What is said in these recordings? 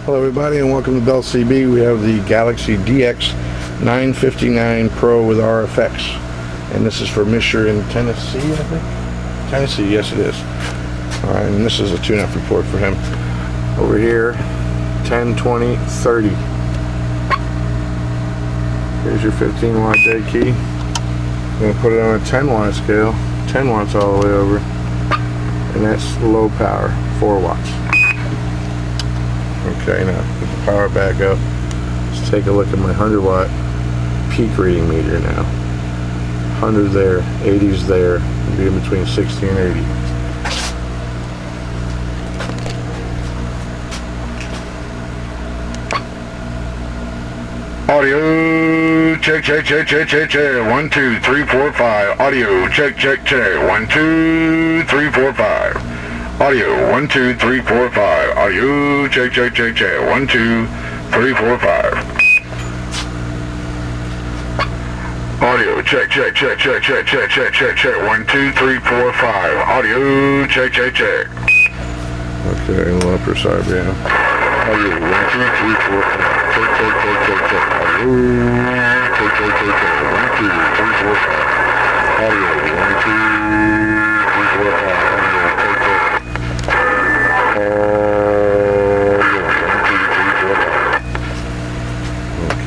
Hello everybody and welcome to Bell CB. We have the Galaxy DX-959 Pro with RFX. And this is for Misher in Tennessee, I think? Tennessee, yes it is. Alright, and this is a tune-up report for him. Over here, 10, 20, 30. Here's your 15 watt dead key. I'm going to put it on a 10 watt scale. 10 watts all the way over. And that's low power, 4 watts. Okay, now put the power back up. Let's take a look at my 100 watt peak reading meter now. 100's there, 80's there, it'll be in between 60 and 80. Audio check, check, check, check, check, check. 1, 2, 3, 4, 5. Audio check, check, check. 1, 2, 3, 4, 5. Audio 1, 2, 3, 4, 5. Audio check, check, check, check. 1, 2, 3, 4, 5. Audio check, check, check, check, check, check, check, check, check. 1, 2, 3, 4, 5. Audio check, check, check. Okay, a little upper side down. Audio 1, 2, 3, 4, 5. Check, check, check, check, check. Audio check, check, check, check. 1, 2, 3, 4, 5. Audio 1, 2, 3, 4, 5.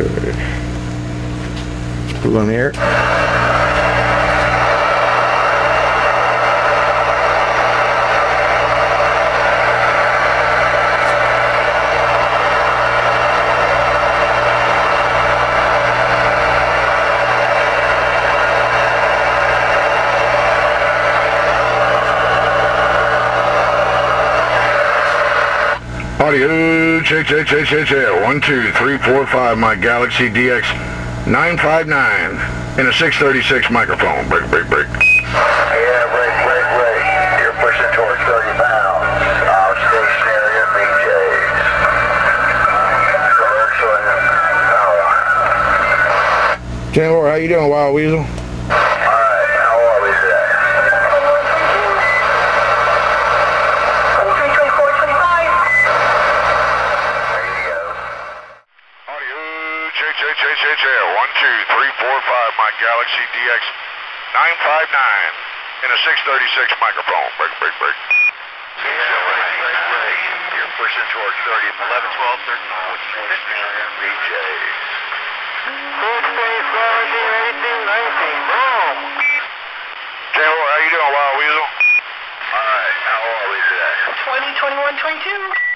Okay. Let's put it on the air. Audio check, check, check, check, check. 1, 2, 3, 4, 5. My Galaxy DX-959 in a 636 microphone. Break, break, break. Yeah, break, break, break. You're pushing towards 30 pounds. Stationary at BJ's. Commercial and power. General, how you doing, Wild Weasel? Check, 1, 2, 3, 4, 5. My Galaxy DX-959 in a 636 microphone. Break, break, break. Yeah, break. You're pushing towards 30, 11, 12, 13, 14, 15. BJ's. 16, 17, 18, 19. Boom. Taylor, how you doing, Wild Weasel? Alright, how old are we today? 20, 21, 22.